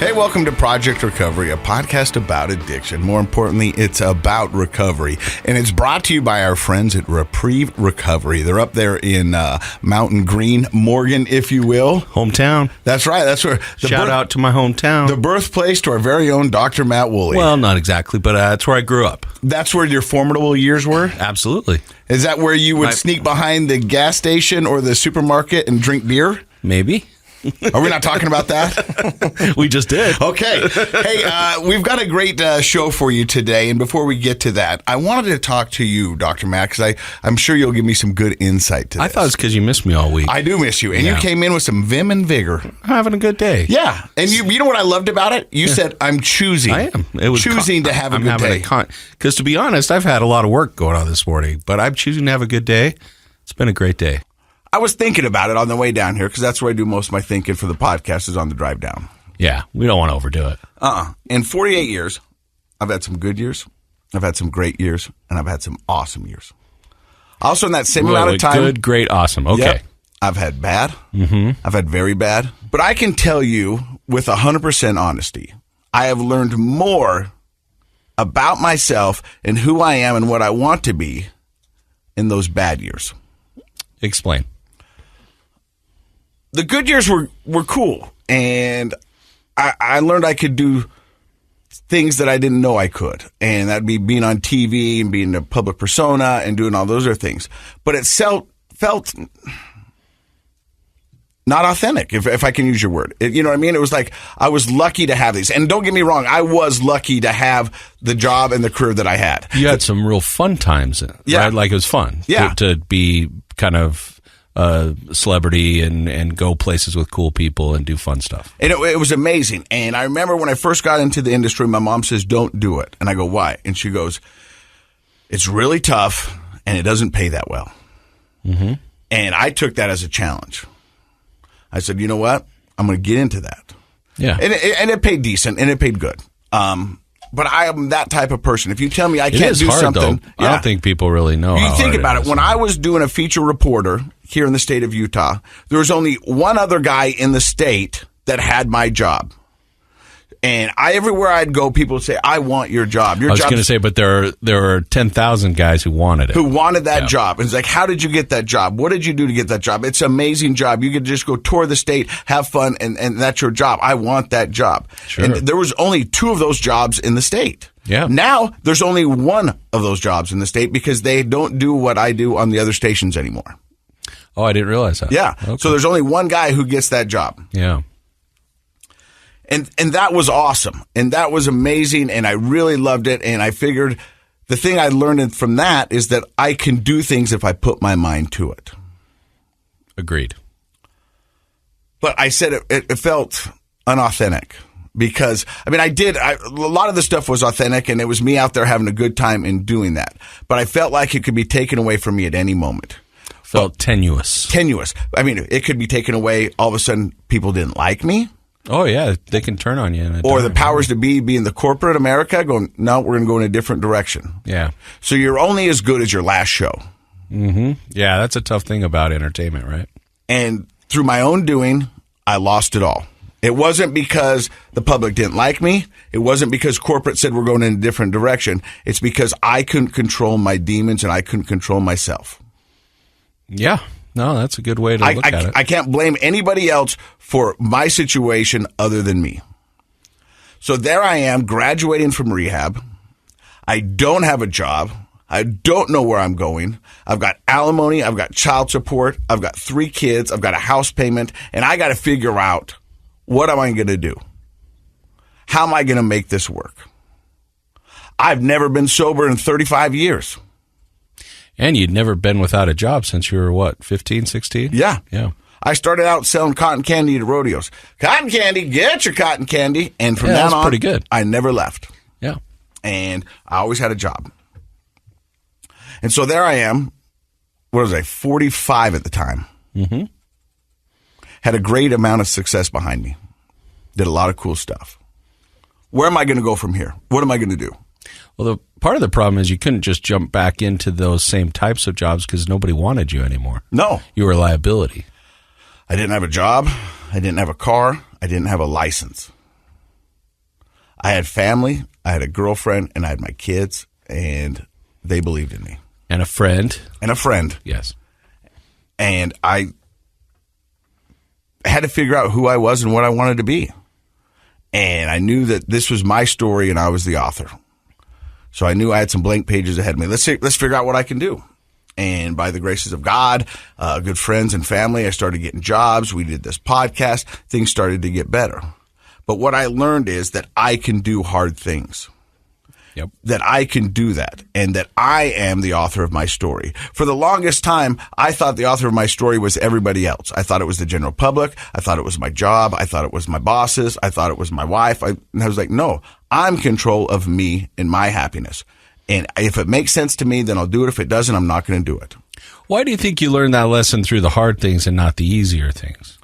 Hey, welcome to Project Recovery, a podcast about addiction. More importantly, it's about recovery. And it's brought to you by our friends at Reprieve Recovery. They're up there in Mountain Green, Morgan, if you will. Hometown. That's right. That's where. Shout out to my hometown. The birthplace to our very own Dr. Matt Woolley. Well, not exactly, but that's where I grew up. That's where your formidable years were? Absolutely. Is that where you would sneak behind the gas station or the supermarket and drink beer? Maybe. Are we not talking about that? We just did. Okay. Hey, we've got a great show for you today. And before we get to that, I wanted to talk to you, Dr. Matt, because I'm sure you'll give me some good insight to this. I thought it's because you missed me all week. I do miss you. And you came in with some vim and vigor. I'm having a good day. Yeah. And you know what I loved about it? You said, I'm choosing. I am. It was choosing to have a good day. Because to be honest, I've had a lot of work going on this morning, but I'm choosing to have a good day. It's been a great day. I was thinking about it on the way down here because that's where I do most of my thinking for the podcast is on the drive down. Yeah, we don't want to overdo it. In 48 years, I've had some good years, I've had some great years, and I've had some awesome years. Also, in that same amount of time... Good, great, awesome. Okay. Yep, I've had bad. I've had very bad. But I can tell you with 100% honesty, I have learned more about myself and who I am and what I want to be in those bad years. Explain. The good years were cool, and I learned I could do things that I didn't know I could, and that'd be being on TV and being a public persona and doing all those other things. But it felt not authentic, if I can use your word. You know what I mean? It was like I was lucky to have these. And don't get me wrong, I was lucky to have the job and the career that I had. You had some real fun times, right? Like it was fun to be kind of a celebrity and go places with cool people and do fun stuff. And it was amazing. And I remember when I first got into the industry, my mom says, don't do it. And I go, why? And she goes, it's really tough and it doesn't pay that well. Mm-hmm. And I took that as a challenge. I said, you know what? I'm going to get into that. Yeah. And it paid decent and it paid good. But I am that type of person. If you tell me I can't do something. Though. I don't think people really know. You think about it. When I was doing a feature reporter here in the state of Utah, there was only one other guy in the state that had my job. And everywhere I'd go, people would say, I want your job. I was going to say, but there are 10,000 guys who wanted it. Who wanted that job. And it's like, how did you get that job? What did you do to get that job? It's an amazing job. You could just go tour the state, have fun, and that's your job. I want that job. Sure. And there was only 2 of those jobs in the state. Yeah. Now, there's only 1 of those jobs in the state because they don't do what I do on the other stations anymore. Oh, I didn't realize that. Yeah. Okay. So there's only 1 guy who gets that job. Yeah. And that was awesome. And that was amazing. And I really loved it. And I figured the thing I learned from that is that I can do things if I put my mind to it. Agreed. But I said it felt unauthentic because, I mean, a lot of the stuff was authentic and it was me out there having a good time in doing that. But I felt like it could be taken away from me at any moment. Felt tenuous. Tenuous. I mean, it could be taken away. All of a sudden, people didn't like me. Oh, yeah. They can turn on you. Or the powers to be in the corporate America going, no, we're going to go in a different direction. Yeah. So you're only as good as your last show. Mm-hmm. Yeah, that's a tough thing about entertainment, right? And through my own doing, I lost it all. It wasn't because the public didn't like me. It wasn't because corporate said we're going in a different direction. It's because I couldn't control my demons and I couldn't control myself. Yeah. No, that's a good way to look at it. I can't blame anybody else for my situation other than me. So there I am, graduating from rehab. I don't have a job. I don't know where I'm going. I've got alimony. I've got child support. I've got 3 kids. I've got a house payment. And I got to figure out, what am I going to do? How am I going to make this work? I've never been sober in 35 years. And you'd never been without a job since you were, what, 15, 16? Yeah. Yeah. I started out selling cotton candy at rodeos. Cotton candy, get your cotton candy. And from then on, pretty good. I never left. Yeah. And I always had a job. And so there I am. What was I, 45 at the time. Mm-hmm. Had a great amount of success behind me. Did a lot of cool stuff. Where am I going to go from here? What am I going to do? Well, part of the problem is you couldn't just jump back into those same types of jobs because nobody wanted you anymore. No. You were a liability. I didn't have a job. I didn't have a car. I didn't have a license. I had family, I had a girlfriend, and I had my kids, and they believed in me. And a friend. Yes. And I had to figure out who I was and what I wanted to be. And I knew that this was my story and I was the author. So I knew I had some blank pages ahead of me. Let's figure out what I can do. And by the graces of God, good friends and family, I started getting jobs. We did this podcast. Things started to get better. But what I learned is that I can do hard things. Yep. That I can do that, and that I am the author of my story. For the longest time, I thought the author of my story was everybody else. I thought it was the general public. I thought it was my job. I thought it was my bosses. I thought it was my wife. And I was like, no, I'm in control of me and my happiness. And if it makes sense to me, then I'll do it. If it doesn't, I'm not going to do it. Why do you think you learned that lesson through the hard things and not the easier things?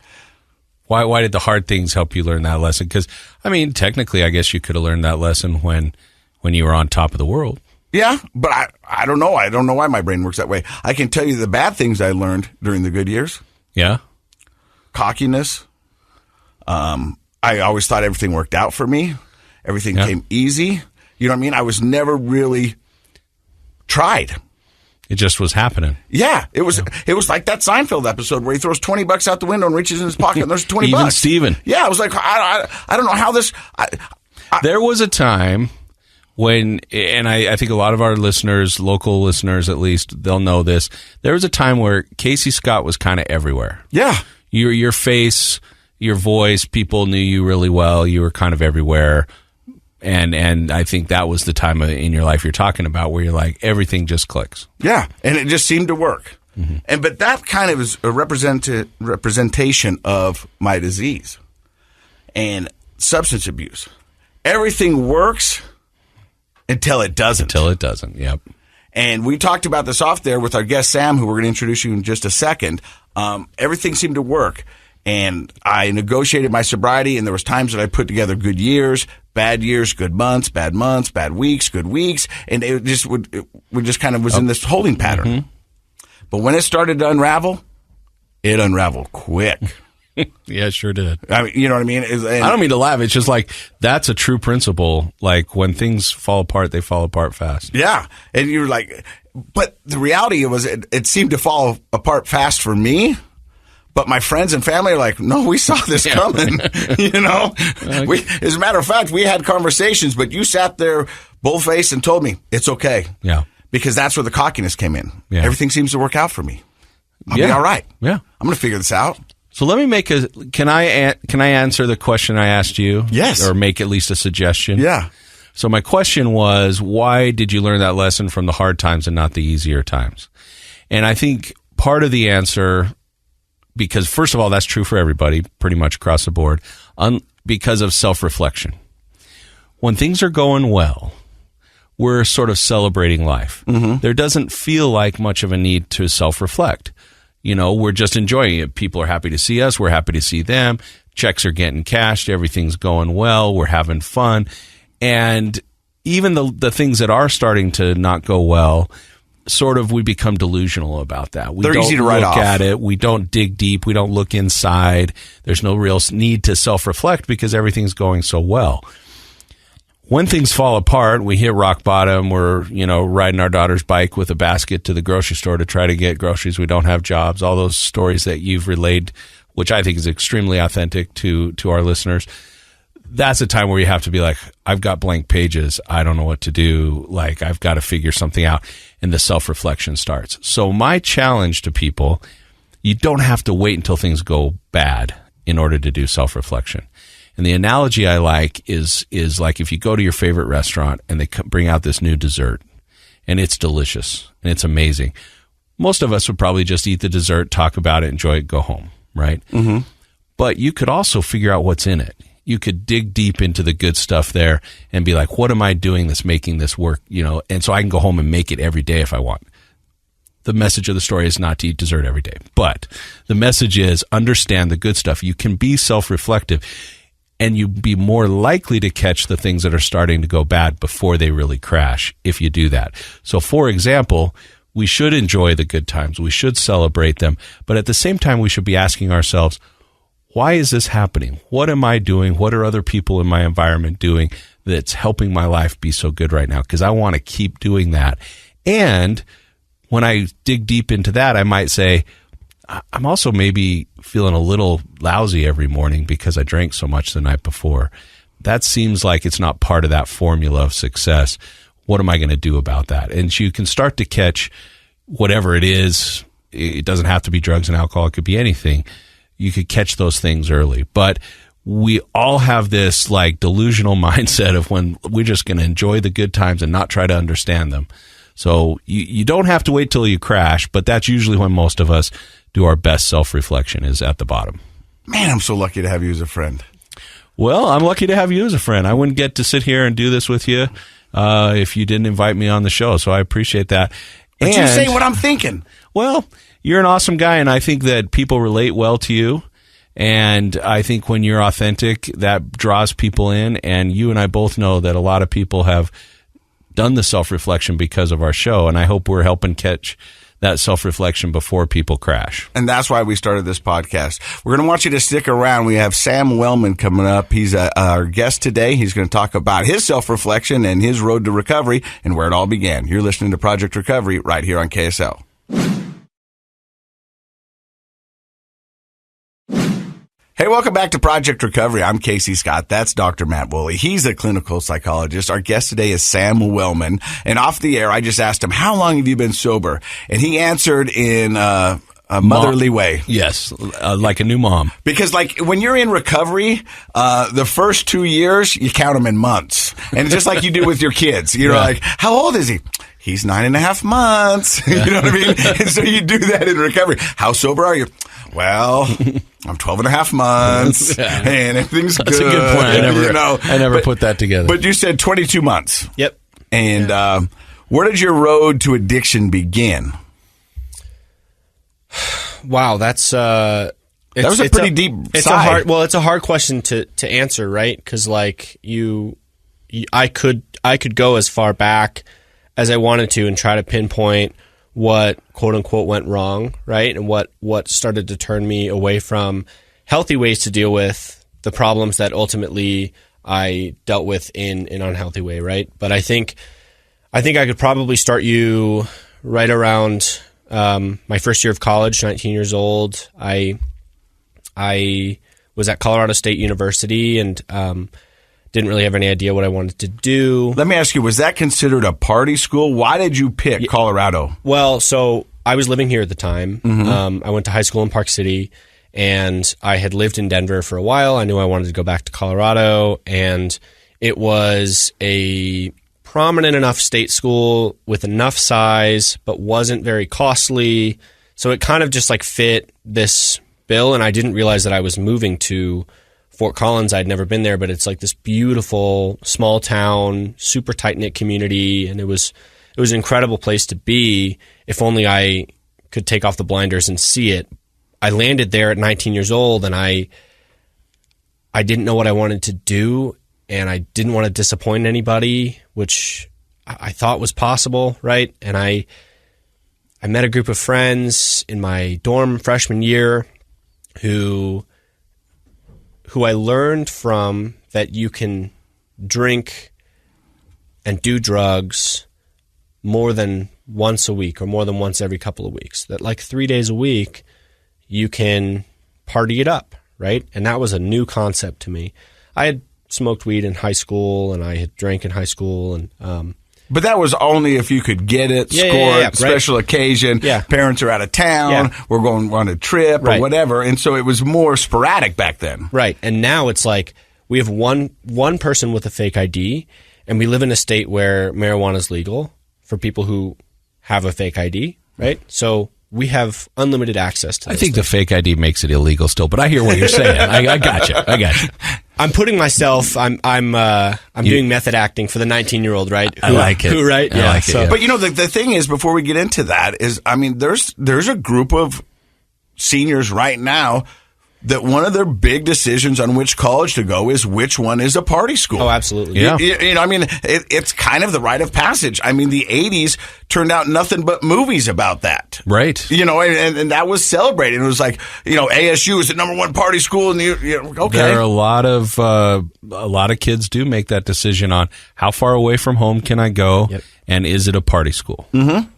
Why did the hard things help you learn that lesson? Because, I mean, technically, I guess you could have learned that lesson when you were on top of the world. Yeah, but I don't know. I don't know why my brain works that way. I can tell you the bad things I learned during the good years. Yeah. Cockiness. I always thought everything worked out for me. Everything came easy. You know what I mean? I was never really tried. It just was happening. Yeah, it was like that Seinfeld episode where he throws $20 out the window and reaches in his pocket and there's $20. Even Steven. Yeah, I was like, I don't know how this... There was a time when, and I think a lot of our listeners, local listeners at least, they'll know this. There was a time where Casey Scott was kind of everywhere. Yeah. Your face, your voice, people knew you really well. You were kind of everywhere. And I think that was the time in your life you're talking about where you're like, everything just clicks. Yeah, and it just seemed to work. Mm-hmm. But that kind of is a representation of my disease and substance abuse. Everything works until it doesn't. Yep. And we talked about this off there with our guest, Sam, who we're going to introduce you in just a second. Everything seemed to work. And I negotiated my sobriety, and there was times that I put together good years, good months, bad weeks, good weeks. And it just we just kind of was in this holding pattern. Mm-hmm. But when it started to unravel, it unraveled quick. Yeah, it sure did. I mean, you know what I mean? I don't mean to laugh. It's just like, that's a true principle. Like, when things fall apart, they fall apart fast. Yeah. And you're like, but the reality was it seemed to fall apart fast for me. But my friends and family are like, no, we saw this coming. You know? As a matter of fact, we had conversations, but you sat there bull-faced and told me, it's okay. Yeah. Because that's where the cockiness came in. Yeah. Everything seems to work out for me. I'll be all right. Yeah. I'm going to figure this out. So let me can I answer the question I asked you? Yes. Or make at least a suggestion? Yeah. So my question was, why did you learn that lesson from the hard times and not the easier times? And I think part of the answer, because first of all, that's true for everybody, pretty much across the board, because of self-reflection. When things are going well, we're sort of celebrating life. Mm-hmm. There doesn't feel like much of a need to self-reflect. You know, we're just enjoying it. People are happy to see us. We're happy to see them. Checks are getting cashed. Everything's going well. We're having fun. And even the things that are starting to not go well, sort of we become delusional about that. They're easy to write off. We don't look at it. We don't dig deep. We don't look inside. There's no real need to self-reflect because everything's going so well. When things fall apart, we hit rock bottom. We're, riding our daughter's bike with a basket to the grocery store to try to get groceries. We don't have jobs. All those stories that you've relayed, which I think is extremely authentic to our listeners. That's a time where you have to be like, I've got blank pages. I don't know what to do. Like, I've got to figure something out. And the self-reflection starts. So my challenge to people, you don't have to wait until things go bad in order to do self-reflection. And the analogy I like is like if you go to your favorite restaurant and they bring out this new dessert and it's delicious and it's amazing. Most of us would probably just eat the dessert, talk about it, enjoy it, go home, right? Mm-hmm. But you could also figure out what's in it. You could dig deep into the good stuff there and be like, what am I doing that's making this work? And so I can go home and make it every day if I want. The message of the story is not to eat dessert every day, but the message is understand the good stuff. You can be self-reflective. And you'd be more likely to catch the things that are starting to go bad before they really crash if you do that. So, for example, we should enjoy the good times. We should celebrate them. But at the same time, we should be asking ourselves, why is this happening? What am I doing? What are other people in my environment doing that's helping my life be so good right now? Because I want to keep doing that. And when I dig deep into that, I might say, I'm also maybe feeling a little lousy every morning because I drank so much the night before. That seems like it's not part of that formula of success. What am I going to do about that? And you can start to catch whatever it is. It doesn't have to be drugs and alcohol. It could be anything. You could catch those things early. But we all have this like delusional mindset of when we're just going to enjoy the good times and not try to understand them. So you don't have to wait till you crash, but that's usually when most of us do our best self-reflection, is at the bottom. Man, I'm so lucky to have you as a friend. Well, I'm lucky to have you as a friend. I wouldn't get to sit here and do this with you if you didn't invite me on the show, so I appreciate that. But you say what I'm thinking. Well, you're an awesome guy, and I think that people relate well to you. And I think when you're authentic, that draws people in. And you and I both know that a lot of people have done the self-reflection because of our show, and I hope we're helping catch that self-reflection before people crash. And that's why we started this podcast. We're going to want you to stick around. We have Sam Wellman coming up. He's our guest today. He's going to talk about his self-reflection and his road to recovery and where it all began. You're listening to Project Recovery right here on KSL. Hey, welcome back to Project Recovery. I'm Casey Scott. That's Dr. Matt Woolley. He's a clinical psychologist. Our guest today is Sam Wellman. And off the air, I just asked him, how long have you been sober? And he answered in a motherly way. Yes, like a new mom. Because like when you're in recovery, the first 2 years, you count them in months. And just like you do with your kids, you're like, how old is he? He's 9.5 months. You know what I mean? And so you do that in recovery. How sober are you? Well, I'm 12.5 months and everything's That's good. a good point. I never put that together. But you said 22 months. Yep. And where did your road to addiction begin? Wow, that's that was a pretty deep sigh. It's a hard question to answer, right? Because like I could go as far back as I wanted to and try to pinpoint what quote unquote went wrong, right? And what started to turn me away from healthy ways to deal with the problems that ultimately I dealt with in an unhealthy way, right? But I think I could probably start you right around my first year of college, 19 years old. I was at Colorado State University and didn't really have any idea what I wanted to do. Let me ask you, was that considered a party school? Why did you pick Colorado? Well, so I was living here at the time. I went to high school in Park City, and I had lived in Denver for a while. I knew I wanted to go back to Colorado, and it was a prominent enough state school with enough size, but wasn't very costly. So it kind of just like fit this bill, and I didn't realize that I was moving to Fort Collins. I'd never been there, but it's like this beautiful small town, super tight-knit community, and it was an incredible place to be if only I could take off the blinders and see it. I landed there at 19 years old, and I didn't know what I wanted to do, and I didn't want to disappoint anybody, which I thought was possible, right? And I met a group of friends in my dorm freshman year who I learned from that you can drink and do drugs more than once a week or more than once every couple of weeks. That like 3 days a week, you can party it up, right? And that was a new concept to me. I had smoked weed in high school and I had drank in high school and but that was only if you could get it, score it, special occasion, parents are out of town, we're going on a trip or whatever. And so it was more sporadic back then. Right. And now it's like we have one person with a fake ID, and we live in a state where marijuana is legal for people who have a fake ID, right? So we have unlimited access to this. I think the fake ID makes it illegal still, but I hear what you're saying. I got you. I'm putting myself. I'm doing method acting for the 19-year-old, right? I like it. Right? I like it. But you know, the thing is, before we get into that, is I mean, there's a group of seniors right now that one of their big decisions on which college to go is which one is a party school. Oh, absolutely. Yeah. You know, I mean, it's kind of the rite of passage. I mean, the 80s turned out nothing but movies about that. Right. You know, and that was celebrated. It was like, you know, ASU is the number one party school. And okay. There are a lot of kids do make that decision on how far away from home can I go, and is it a party school? Mm-hmm.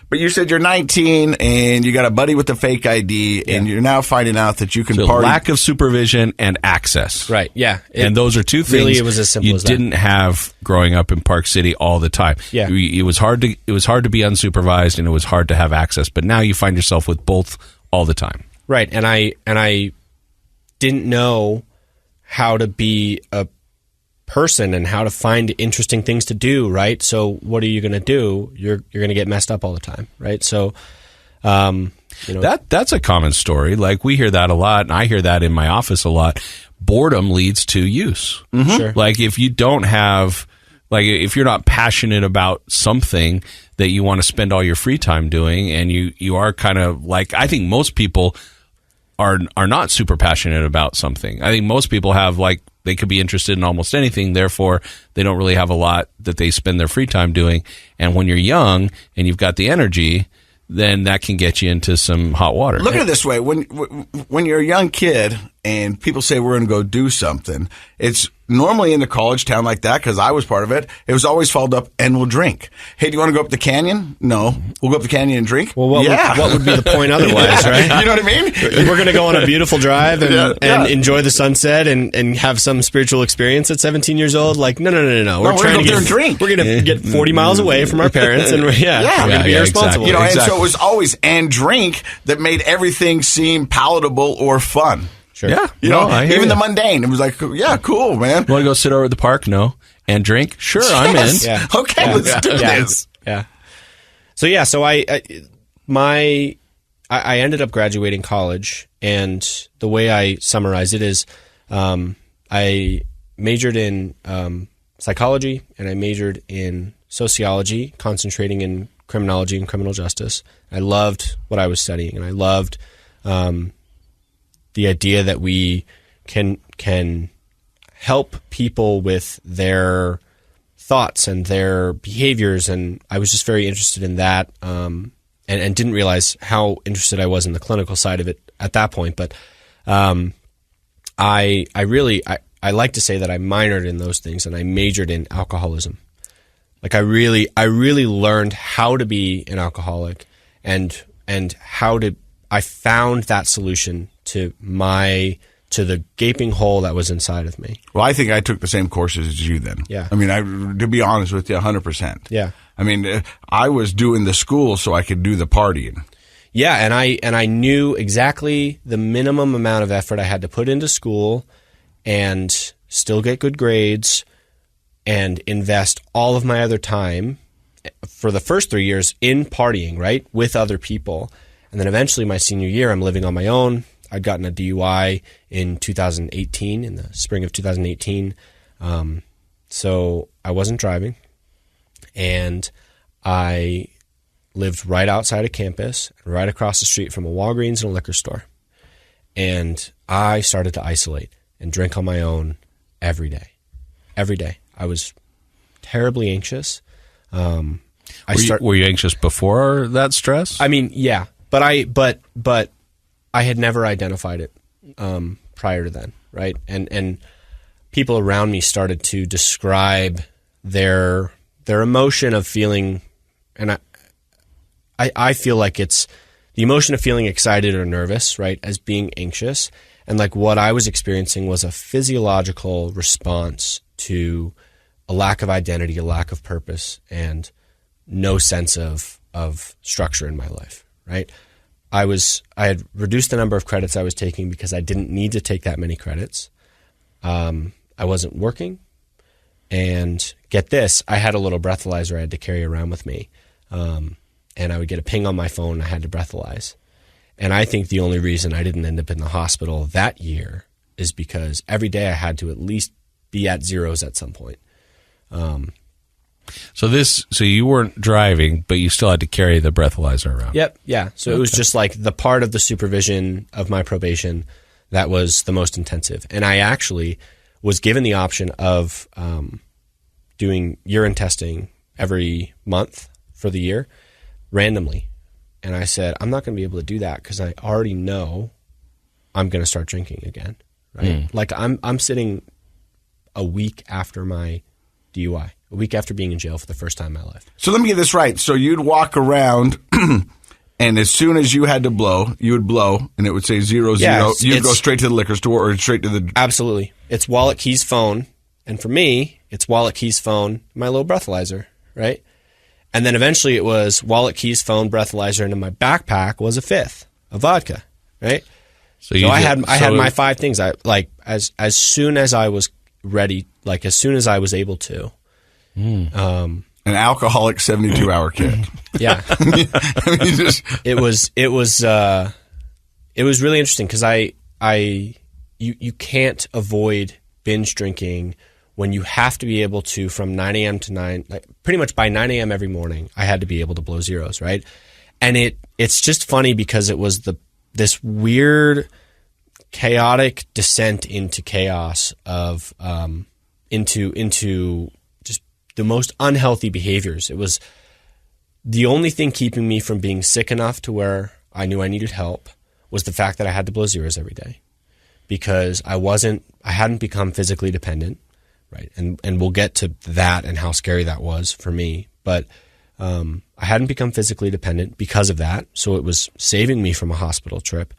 But you said you're 19 and you got a buddy with a fake ID, and you're now finding out that you can party. Lack of supervision and access. Right. Yeah. And those are two things really, it was as simple you as that. didn't have growing up in Park City all the time. Yeah. It was hard to be unsupervised, and it was hard to have access. But now you find yourself with both all the time. Right. And I didn't know how to be a person and how to find interesting things to do, right? So what are you going to do? You're going to get messed up all the time, right? So you know, that's a common story. Like, we hear that a lot, and I hear that in my office a lot. Boredom leads to use. Mm-hmm. Sure. Like, if you don't have, like, if you're not passionate about something that you want to spend all your free time doing, and you are kind of like, I think most people are not super passionate about something. I think most people have, like, they could be interested in almost anything. Therefore, they don't really have a lot that they spend their free time doing. And when you're young and you've got the energy, then that can get you into some hot water. Look at it this way. When you're a young kid and people say we're going to go do something, it's normally in a college town like that, because I was part of it, it was always followed up, and we'll drink. Hey, do you want to go up the canyon? No. We'll go up the canyon and drink? Well, what would be the point otherwise, right? You know what I mean? We're going to go on a beautiful drive and enjoy the sunset and have some spiritual experience at 17 years old. Like, no. We're trying to go drink. We're going to get 40 miles away from our parents, and we're going to be irresponsible. exactly. You know, and so it was always and drink that made everything seem palatable or fun. Sure. Yeah. You know, I hear even you. the mundane. It was like, yeah, cool, man. Want to go sit over at the park? No. And drink? Sure, I'm in. Yeah. Okay, let's do this. Yeah. So I ended up graduating college, and the way I summarize it is I majored in psychology, and I majored in sociology, concentrating in criminology and criminal justice. I loved what I was studying, and I loved the idea that we can help people with their thoughts and their behaviors, and I was just very interested in that, and didn't realize how interested I was in the clinical side of it at that point. But I like to say that I minored in those things, and I majored in alcoholism. Like, I really learned how to be an alcoholic, and how to. I found that solution to the gaping hole that was inside of me. Well, I think I took the same courses as you then. Yeah. I mean, to be honest with you, 100%. Yeah. I mean, I was doing the school so I could do the partying. Yeah, and I knew exactly the minimum amount of effort I had to put into school and still get good grades and invest all of my other time for the first 3 years in partying, right, with other people. And then eventually my senior year, I'm living on my own. I'd gotten a DUI in 2018, in the spring of 2018. So I wasn't driving, and I lived right outside of campus, right across the street from a Walgreens and a liquor store. And I started to isolate and drink on my own every day. Every day. I was terribly anxious. Were you anxious before that stress? I mean, yeah. But I had never identified it prior to then, right? And people around me started to describe their emotion of feeling, and I feel like it's the emotion of feeling excited or nervous, right, as being anxious. And like what I was experiencing was a physiological response to a lack of identity, a lack of purpose, and no sense of structure in my life. Right, I had reduced the number of credits I was taking because I didn't need to take that many credits. I wasn't working, and get this, I had a little breathalyzer I had to carry around with me, and I would get a ping on my phone. I had to breathalyze, and I think the only reason I didn't end up in the hospital that year is because every day I had to at least be at zeros at some point. So you weren't driving, but you still had to carry the breathalyzer around. Yep. Yeah. So It was just like the part of the supervision of my probation that was the most intensive. And I actually was given the option of doing urine testing every month for the year randomly. And I said, I'm not going to be able to do that because I already know I'm going to start drinking again. Right? Like I'm sitting a week after my DUI, a week after being in jail for the first time in my life. So let me get this right. So you'd walk around and as soon as you had to blow, you would blow and it would say 0, 0. You'd go straight to the liquor store or straight to the... Absolutely. It's wallet, keys, phone. And for me, it's wallet, keys, phone, my little breathalyzer, right? And then eventually it was wallet, keys, phone, breathalyzer, and in my backpack was a fifth of vodka, right? So I had my 5 things. I like as soon as I was ready, like as soon as I was able to. An alcoholic 72-hour kick. Yeah. It was really interesting because you can't avoid binge drinking when you have to be able to from 9 a.m. to 9, like pretty much by 9 a.m. every morning, I had to be able to blow zeros, right? And it's just funny because it was this weird chaotic descent into chaos of into just the most unhealthy behaviors. It was the only thing keeping me from being sick enough to where I knew I needed help was the fact that I had to blow zeros every day because I hadn't become physically dependent, right? And we'll get to that and how scary that was for me, but I hadn't become physically dependent because of that, so it was saving me from a hospital trip.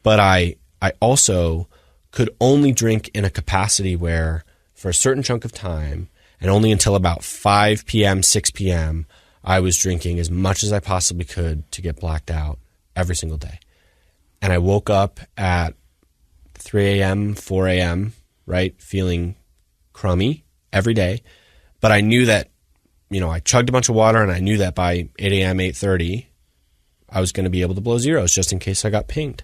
But I also could only drink in a capacity where for a certain chunk of time and only until about 5 p.m., 6 p.m., I was drinking as much as I possibly could to get blacked out every single day. And I woke up at 3 a.m., 4 a.m., right, feeling crummy every day. But I knew that, I chugged a bunch of water and I knew that by 8 a.m., 8:30, I was going to be able to blow zeros just in case I got pinged.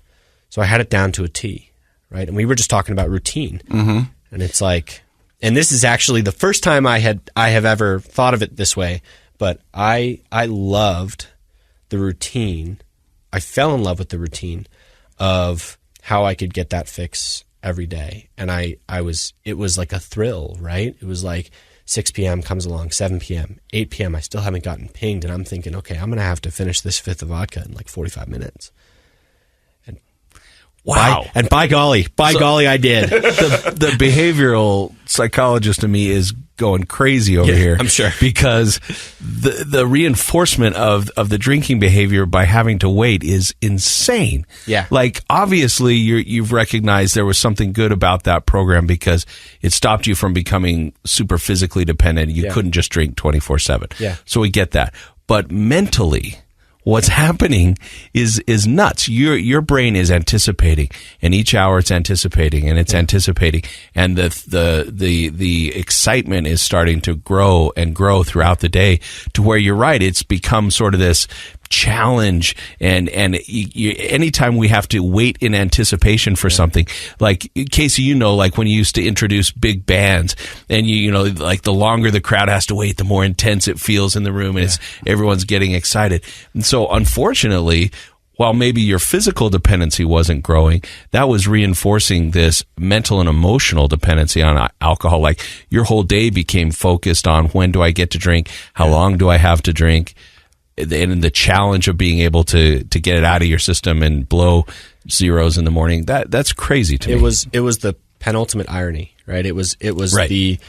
So I had it down to a T, right? And we were just talking about routine. Mm-hmm. And it's like, and this is actually the first time I have ever thought of it this way, but I loved the routine. I fell in love with the routine of how I could get that fix every day. And it was like a thrill, right? It was like 6 p.m. comes along, 7 p.m., 8 p.m. I still haven't gotten pinged. And I'm thinking, okay, I'm going to have to finish this fifth of vodka in like 45 minutes. Wow. By golly, I did. The behavioral psychologist in me is going crazy over here. I'm sure. Because the reinforcement of the drinking behavior by having to wait is insane. Yeah. Like, obviously, you've recognized there was something good about that program because it stopped you from becoming super physically dependent. You couldn't just drink 24/7. Yeah. So we get that. But mentally, what's happening is nuts. Your brain is anticipating, and each hour it's anticipating, and it's anticipating, and the excitement is starting to grow and grow throughout the day to where you're right. It's become sort of this challenge, and anytime we have to wait in anticipation for something, like Casey, like when you used to introduce big bands, and like the longer the crowd has to wait, the more intense it feels in the room, and everyone's getting excited. And so unfortunately, while maybe your physical dependency wasn't growing, that was reinforcing this mental and emotional dependency on alcohol. Like your whole day became focused on when do I get to drink, how long do I have to drink, and the challenge of being able to get it out of your system and blow zeros in the morning. That's crazy to me. It was the penultimate irony, right? It was right. the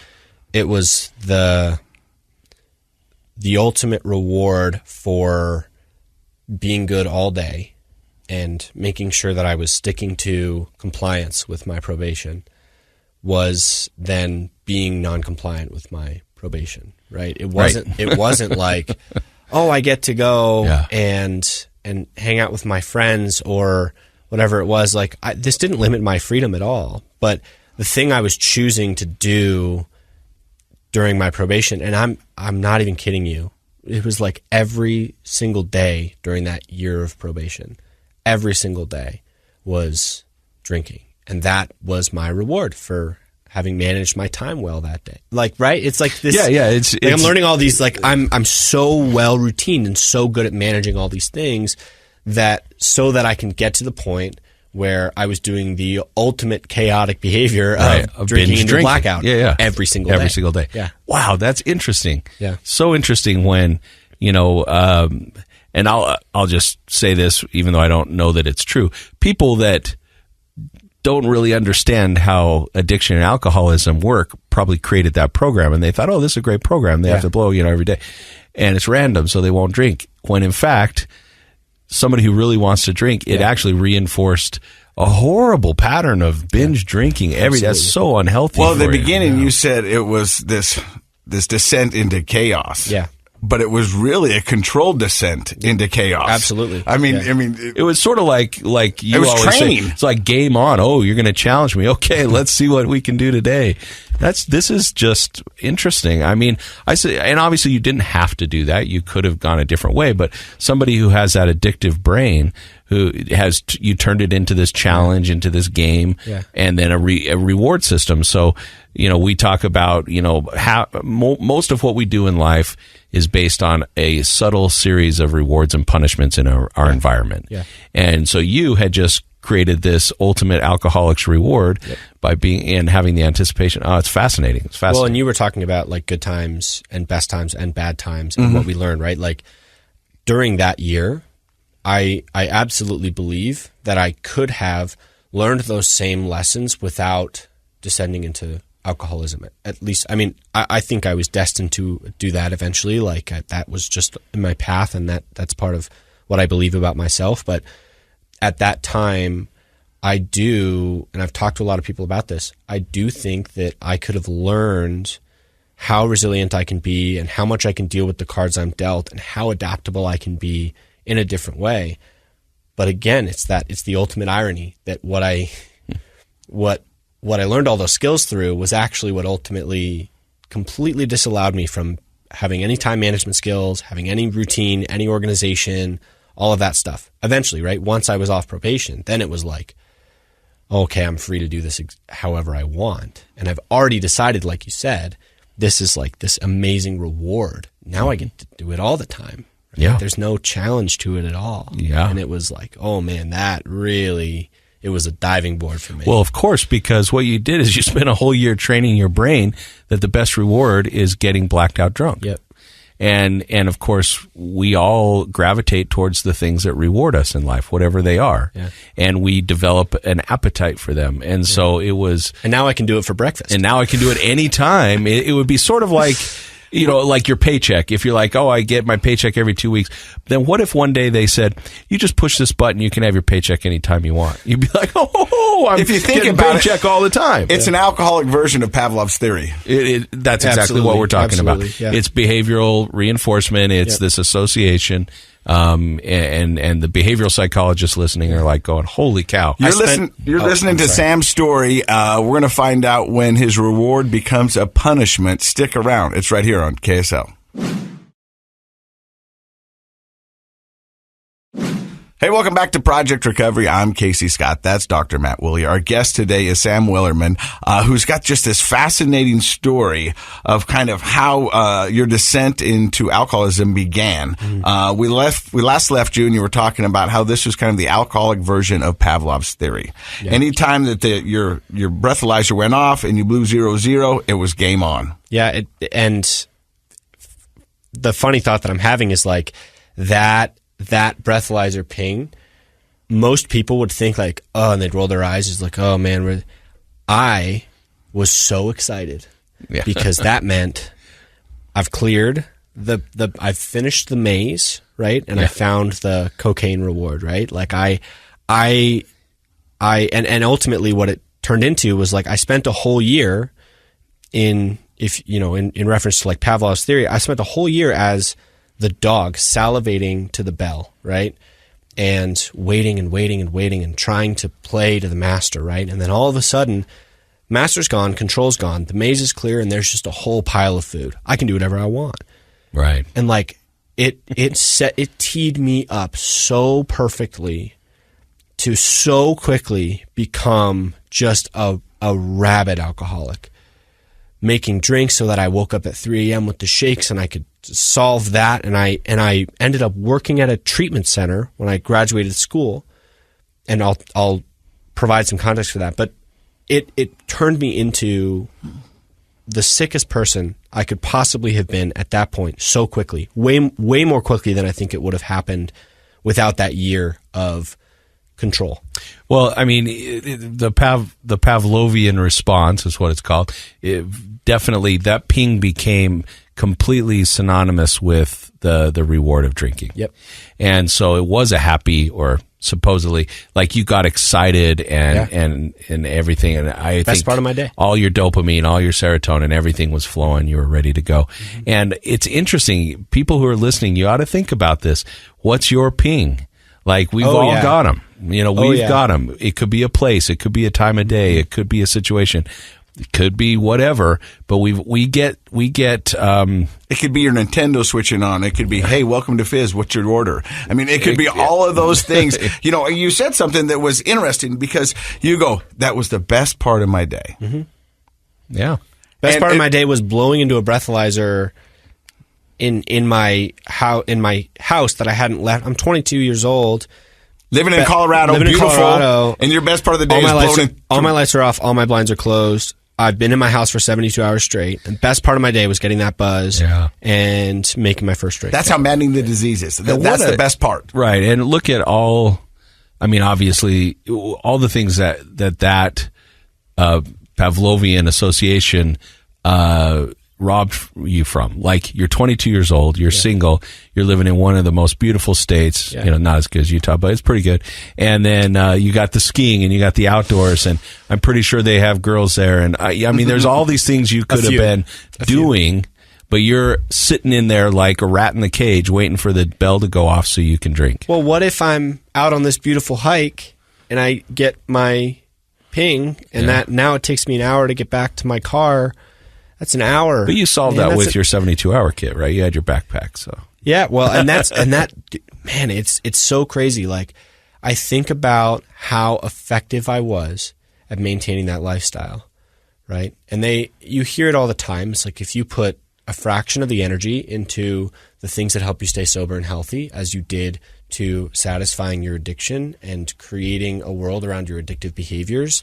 ultimate reward for being good all day and making sure that I was sticking to compliance with my probation was then being non-compliant with my probation, right? It wasn't like, oh, I get to go and hang out with my friends or whatever it was. Like this didn't limit my freedom at all. But the thing I was choosing to do during my probation, and I'm not even kidding you, it was like every single day during that year of probation, every single day was drinking. And that was my reward for having managed my time well that day. Like, right? It's like this. Yeah. It's I'm learning all these, like, I'm so well routined and so good at managing all these things that so that I can get to the point where I was doing the ultimate chaotic behavior of binge drinking into blackout every single day. Yeah. Wow, that's interesting. Yeah. So interesting when, and I'll just say this, even though I don't know that it's true. People that don't really understand how addiction and alcoholism work probably created that program, and they thought, oh, this is a great program. They have to blow, every day. And it's random, so they won't drink. When in fact, somebody who really wants to drink, it actually reinforced a horrible pattern of binge drinking. That's so unhealthy. Well, at the beginning, you said it was this descent into chaos. Yeah. But it was really a controlled descent into chaos. Absolutely. I mean, it was sort of like you was always training. say. It's like game on. Oh, you're going to challenge me. Okay, let's see what we can do today. This is just interesting. I mean, I say, and obviously you didn't have to do that. You could have gone a different way. But somebody who has that addictive brain, who has you turned it into this challenge, into this game, and then a reward system. So we talk about how most of what we do in life is based on a subtle series of rewards and punishments in our environment. Yeah. And so you had just created this ultimate alcoholic's reward by being and having the anticipation. Oh, it's fascinating. It's fascinating. Well, and you were talking about like good times and best times and bad times and what we learned, right? Like during that year, I absolutely believe that I could have learned those same lessons without descending into alcoholism. At least, I mean, I think I was destined to do that eventually. Like that was just in my path, and that's part of what I believe about myself. But at that time, I do, and I've talked to a lot of people about this, I do think that I could have learned how resilient I can be and how much I can deal with the cards I'm dealt and how adaptable I can be in a different way. But again, it's the ultimate irony that what I learned all those skills through was actually what ultimately completely disallowed me from having any time management skills, having any routine, any organization, all of that stuff. Eventually, right? Once I was off probation, then it was like, okay, I'm free to do this however I want. And I've already decided, like you said, this is like this amazing reward. Now I get to do it all the time. Right? Yeah. There's no challenge to it at all. Yeah. And it was like, oh man, it was a diving board for me. Well, of course, because what you did is you spent a whole year training your brain that the best reward is getting blacked out drunk. Yep. And of course, we all gravitate towards the things that reward us in life, whatever they are. Yeah. And we develop an appetite for them. And so it was... And now I can do it for breakfast. And now I can do it anytime. It would be sort of like... like your paycheck. If you're like, oh, I get my paycheck every 2 weeks, then what if one day they said, you just push this button, you can have your paycheck anytime you want? You'd be like, I'm if you think getting about paycheck all the time. It's an alcoholic version of Pavlov's theory. That's exactly what we're talking about. Yeah. It's behavioral reinforcement. It's this association. And the behavioral psychologists listening are like going, holy cow. You're listening to Sam's story. We're going to find out when his reward becomes a punishment. Stick around. It's right here on KSL. Hey, welcome back to Project Recovery. I'm Casey Scott. That's Dr. Matt Woolley. Our guest today is Sam Wellman, who's got just this fascinating story of kind of how your descent into alcoholism began. We last left you, and you were talking about how this was kind of the alcoholic version of Pavlov's theory. Yeah. Anytime that your breathalyzer went off and you blew 0-0, it was game on. Yeah, and the funny thought that I'm having is like that breathalyzer ping, most people would think like, oh, and they'd roll their eyes. It's like, oh man, I was so excited because that meant I've cleared I've finished the maze, right? And I found the cocaine reward, right? Like and ultimately what it turned into was like, I spent a whole year in reference to like Pavlov's theory, I spent a whole year as the dog salivating to the bell, right? And waiting and trying to play to the master, right? And then all of a sudden, master's gone, control's gone, the maze is clear, and there's just a whole pile of food. I can do whatever I want. Right. And like it teed me up so perfectly to so quickly become just a rabid alcoholic. Making drinks so that I woke up at 3 a.m. with the shakes and I could solve that. And I ended up working at a treatment center when I graduated school. And I'll provide some context for that. But it turned me into the sickest person I could possibly have been at that point so quickly, way more quickly than I think it would have happened without that year of control. Well, I mean, the Pavlovian response is what it's called. Definitely, that ping became completely synonymous with the reward of drinking. Yep. And so it was a happy, or supposedly, like, you got excited and everything. And I Best think part of my day. all your dopamine, all your serotonin, everything was flowing. You were ready to go. Mm-hmm. And it's interesting. People who are listening, you ought to think about this. What's your ping? Like, we've all got them. You know, we've got them. It could be a place. It could be a time of day. It could be a situation. It could be whatever. But we get. It could be your Nintendo switching on. It could be, hey, welcome to Fizz. What's your order? I mean, it could be all of those things. You know, you said something that was interesting because you go, that was the best part of my day. Mm-hmm. Yeah. Best part of my day was blowing into a breathalyzer in my house that I hadn't left. I'm 22 years old. Living in Colorado, beautiful. And your best part of the day is blowing. All my lights are off. All my blinds are closed. I've been in my house for 72 hours straight. And the best part of my day was getting that buzz and making my first drink. That's how maddening the disease is. That's the best part. Right. And look at all, I mean, obviously, all the things that Pavlovian association robbed you from. Like, you're 22 years old, you're single, you're living in one of the most beautiful states, you know, not as good as Utah, but it's pretty good. And then you got the skiing and you got the outdoors, and I'm pretty sure they have girls there. And I mean, there's all these things you could have been doing, but you're sitting in there like a rat in the cage waiting for the bell to go off so you can drink. Well, what if I'm out on this beautiful hike and I get my ping, and that now it takes me an hour to get back to my car? That's an hour. But you solved that with your 72-hour kit, right? You had your backpack, so. Yeah, well, and that, man, it's so crazy. Like, I think about how effective I was at maintaining that lifestyle, right? And you hear it all the time. It's like, if you put a fraction of the energy into the things that help you stay sober and healthy, as you did to satisfying your addiction and creating a world around your addictive behaviors,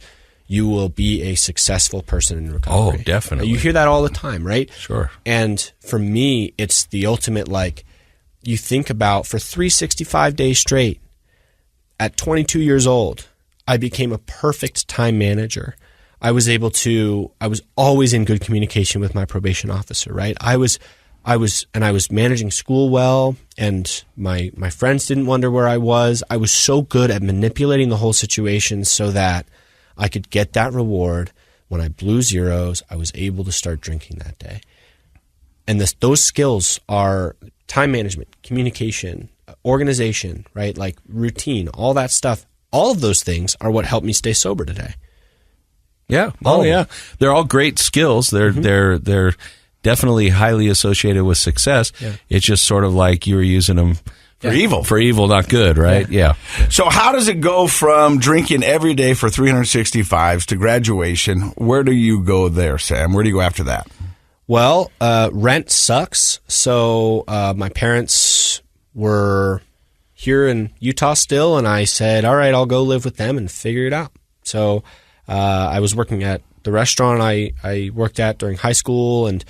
you will be a successful person in recovery. Oh, definitely. You hear that all the time, right? Sure. And for me, it's the ultimate, like, you think about, for 365 days straight, at 22 years old, I became a perfect time manager. I was always in good communication with my probation officer, right? I was managing school well, and my friends didn't wonder where I was. I was so good at manipulating the whole situation so that I could get that reward. When I blew zeros, I was able to start drinking that day. And those skills are time management, communication, organization, right? Like routine, all that stuff. All of those things are what helped me stay sober today. Yeah. They're all great skills. They're definitely highly associated with success. Yeah. It's just sort of like you were using them for evil, not good, right? Yeah. So how does it go from drinking every day for 365s to graduation? Where do you go there, Sam? Where do you go after that? Well, rent sucks. So my parents were here in Utah still, and I said, all right, I'll go live with them and figure it out. So I was working at the restaurant I worked at during high school, and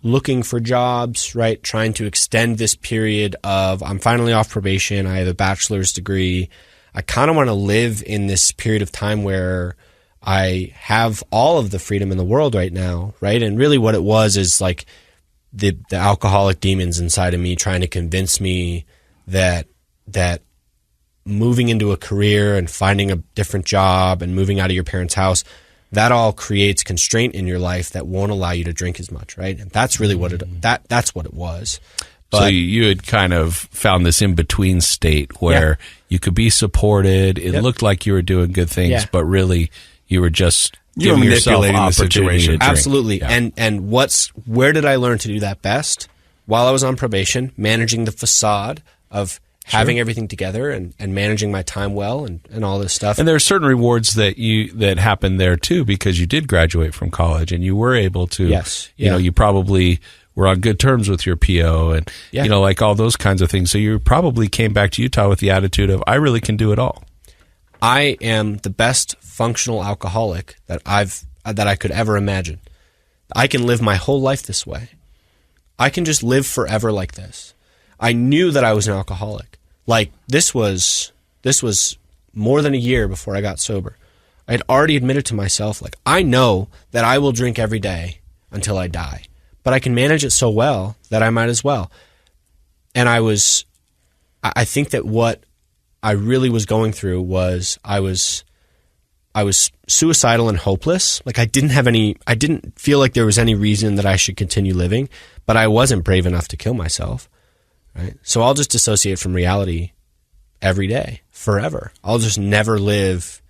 looking for jobs, right? Trying to extend this period of, I'm finally off probation. I have a bachelor's degree. I kind of want to live in this period of time where I have all of the freedom in the world right now, right? And really what it was is like the alcoholic demons inside of me trying to convince me that moving into a career and finding a different job and moving out of your parents' house, that all creates constraint in your life that won't allow you to drink as much, right? And that's really what that's what it was. But, so you had kind of found this in-between state where you could be supported. It looked like you were doing good things, but really you were just giving yourself the situation. Absolutely. Yeah. And where did I learn to do that best? While I was on probation, managing the facade of having everything together and managing my time well and all this stuff. And there are certain rewards that happened there too, because you did graduate from college and you were able to, you know, you probably were on good terms with your PO and, you know, like all those kinds of things. So you probably came back to Utah with the attitude of, I really can do it all. I am the best functional alcoholic that I could ever imagine. I can live my whole life this way. I can just live forever like this. I knew that I was an alcoholic. Like, this was more than a year before I got sober. I had already admitted to myself, like, I know that I will drink every day until I die, but I can manage it so well that I might as well. And I think that what I really was going through was I was suicidal and hopeless. Like, I didn't feel like there was any reason that I should continue living, but I wasn't brave enough to kill myself. Right? So I'll just dissociate from reality every day, forever. I'll just never live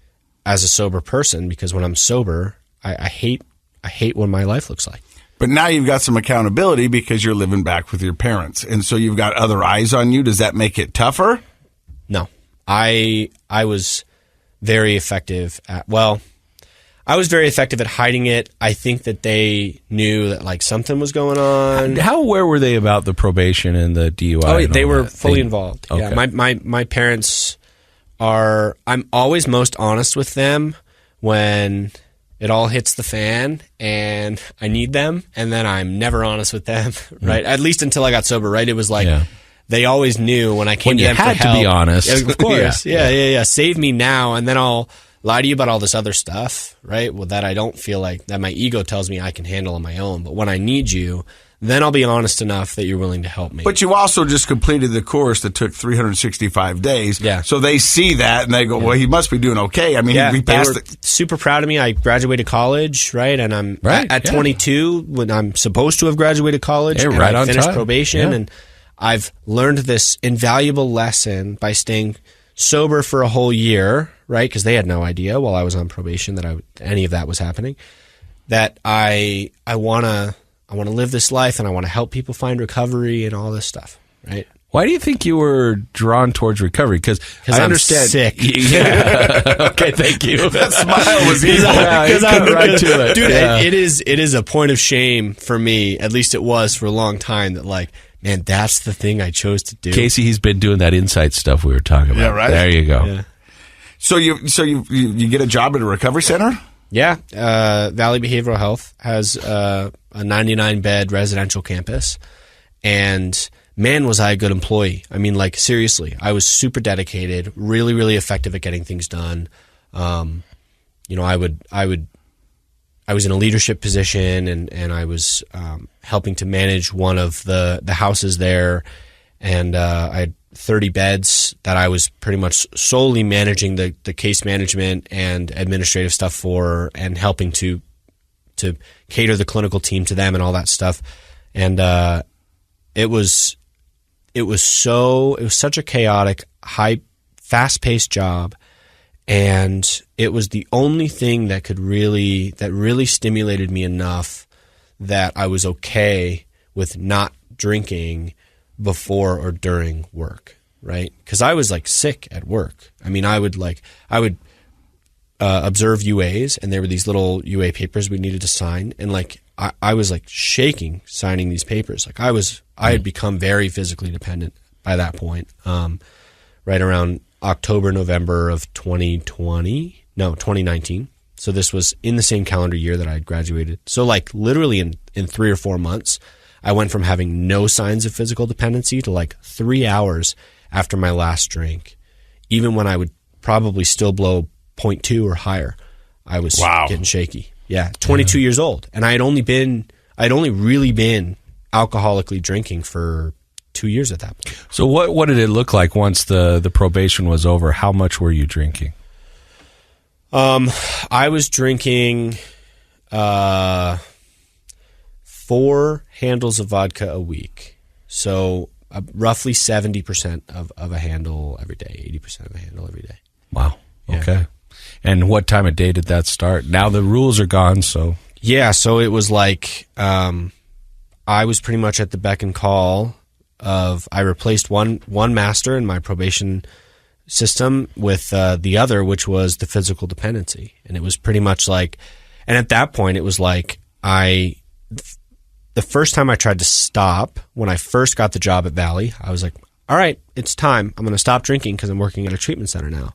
as a sober person, because when I'm sober, I hate what my life looks like. But now you've got some accountability because you're living back with your parents. And so you've got other eyes on you. Does that make it tougher? No. I was very effective at hiding it. I think that they knew that, like, something was going on. How aware were they about the probation and the DUI? Oh, they were fully involved. Okay. Yeah, my parents are. I'm always most honest with them when it all hits the fan and I need them, and then I'm never honest with them. Right, at least until I got sober. Right, it was like. Yeah. They always knew when I came to them for help. You had to be honest. Yeah, of course. Yeah. Save me now, and then I'll lie to you about all this other stuff, right? Well, that I don't feel like, that my ego tells me I can handle on my own. But when I need you, then I'll be honest enough that you're willing to help me. But you also just completed the course that took 365 days. Yeah. So they see that, and they go, well, he must be doing okay. I mean, he passed it. Super proud of me. I graduated college, right? And I'm at 22 when I'm supposed to have graduated college. Hey, and right I on finished time. probation, and I've learned this invaluable lesson by staying sober for a whole year, right? Because they had no idea while I was on probation that any of that was happening. That I want to live this life, and I want to help people find recovery and all this stuff, right? Why do you think you were drawn towards recovery? Because I understand. I'm sick. Yeah. Okay, thank you. That smile was evil. Because I'm right to it. Dude, it is a point of shame for me, at least it was for a long time, that, like, man, that's the thing I chose to do. Casey, he's been doing that insight stuff we were talking about. Yeah, right. There you go. Yeah. So you get a job at a recovery center? Yeah. Valley Behavioral Health has a 99-bed residential campus. And man, was I a good employee. I mean, like, seriously, I was super dedicated, really, really effective at getting things done. I was in a leadership position, and I was helping to manage one of the houses there, and I had 30 beds that I was pretty much solely managing the case management and administrative stuff for, and helping to cater the clinical team to them and all that stuff. And it was such a chaotic, fast-paced job. And it was the only thing that really stimulated me enough that I was okay with not drinking before or during work, right? Because I was, like, sick at work. I mean, I would observe UAs, and there were these little UA papers we needed to sign, and, like, I was, like, shaking signing these papers. Like, I had become very physically dependent by that point, right around October, November of 2019. So this was in the same calendar year that I had graduated. So, like, literally in 3 or 4 months, I went from having no signs of physical dependency to, like, 3 hours after my last drink, even when I would probably still blow 0.2 or higher, I was getting shaky. Yeah, 22 years old. And I'd only really been alcoholically drinking for 2 years at that point. So what did it look like once the probation was over? How much were you drinking? I was drinking 4 handles of vodka a week. So roughly 70% of a handle every day, 80% of a handle every day. Wow. Okay. Yeah. And what time of day did that start? Now the rules are gone, so. Yeah, so it was like I was pretty much at the beck and call of, I replaced one master in my probation system with the other, which was the physical dependency. And it was pretty much like, and at that point it was like the first time I tried to stop, when I first got the job at Valley, I was like, all right, it's time. I'm going to stop drinking because I'm working at a treatment center now.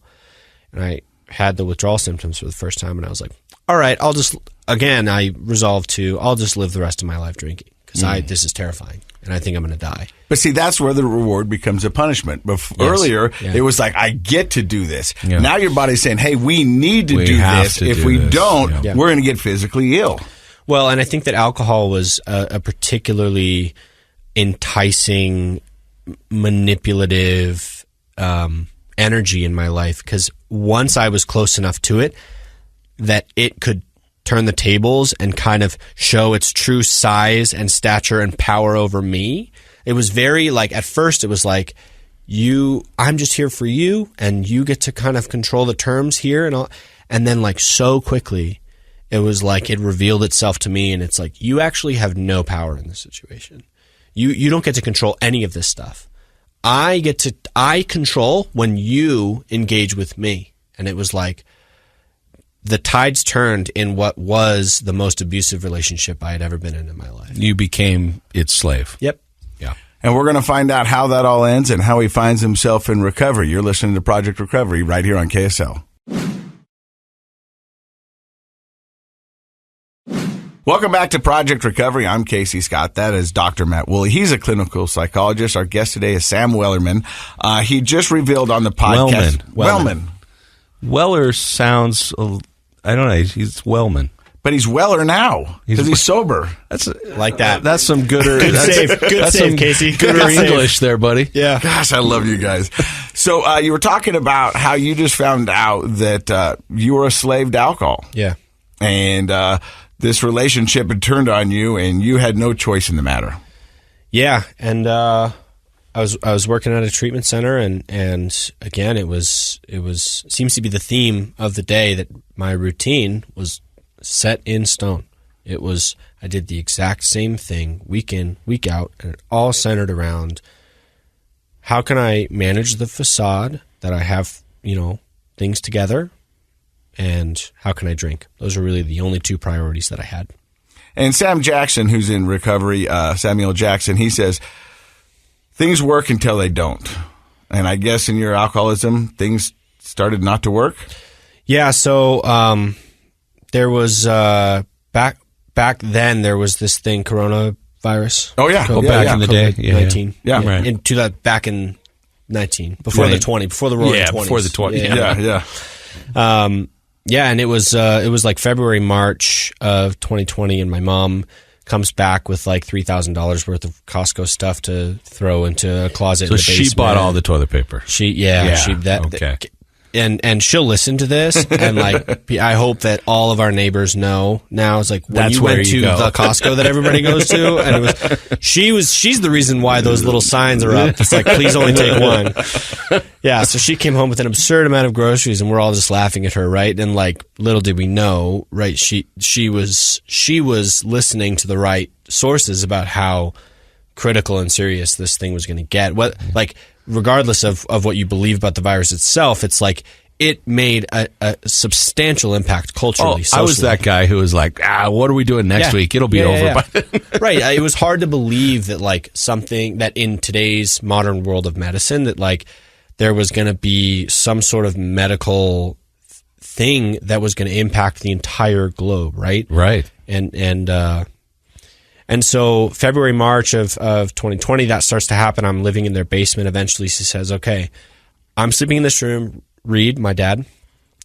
and I had the withdrawal symptoms for the first time, and I was like, all right, I resolved to, I'll just live the rest of my life drinking because this is terrifying and I think I'm going to die. But see, that's where the reward becomes a punishment. Earlier, it was like, I get to do this. Yeah. Now your body's saying, hey, we need to do this. If we don't, we're going to get physically ill. Well, and I think that alcohol was a particularly enticing, manipulative energy in my life, because once I was close enough to it that it could turn the tables and kind of show its true size and stature and power over me. It was very like, at first it was like, I'm just here for you and you get to kind of control the terms here and all. And then like so quickly, it was like it revealed itself to me and it's like, you actually have no power in this situation. You don't get to control any of this stuff. I control when you engage with me. And it was like, the tides turned in what was the most abusive relationship I had ever been in my life. You became its slave. Yep. Yeah. And we're going to find out how that all ends and how he finds himself in recovery. You're listening to Project Recovery right here on KSL. Welcome back to Project Recovery. I'm Casey Scott. That is Dr. Matt Woolley. He's a clinical psychologist. Our guest today is Sam Wellman. He just revealed on the podcast. Wellman. Weller sounds, I don't know, he's Wellman. But he's Weller now because he's sober. That's like that. That's some gooder. Good save. Good save, Casey. Gooder English there, buddy. Yeah. Gosh, I love you guys. So you were talking about how you just found out that you were a slave to alcohol. Yeah. And this relationship had turned on you and you had no choice in the matter. Yeah. And I was working at a treatment center and again, it was seems to be the theme of the day that my routine was set in stone. I did the exact same thing week in, week out, and it all centered around how can I manage the facade that I have, things together, and how can I drink? Those are really the only two priorities that I had. And Sam Jackson, who's in recovery, Samuel Jackson, he says, things work until they don't. And I guess in your alcoholism, things started not to work? Yeah, so there was back then there was this thing, coronavirus. Oh yeah, back in the day, COVID-19. Yeah, right. Into that back in 19 before the 20, before the roaring 20s. Before the 20. Yeah, and it was like February, March of 2020, and my mom comes back with like $3,000 worth of Costco stuff to throw into a closet. So in the basement. She bought all the toilet paper. Okay. And she'll listen to this, and like I hope that all of our neighbors know now. It's like when That's you where went you to go. the Costco that everybody goes to, and she's the reason why those little signs are up. It's like, please only take one. Yeah, so she came home with an absurd amount of groceries, and we're all just laughing at her, right? And like, little did we know, right? She was listening to the right sources about how critical and serious this thing was going to get. Regardless of what you believe about the virus itself, it's like it made a substantial impact culturally. I was that guy who was like, what are we doing next week? It'll be over by then. Right. It was hard to believe that like something that in today's modern world of medicine that like there was going to be some sort of medical thing that was going to impact the entire globe. Right. Right. And so February, March of 2020, that starts to happen. I'm living in their basement. Eventually she says, okay, I'm sleeping in this room. Reed, my dad,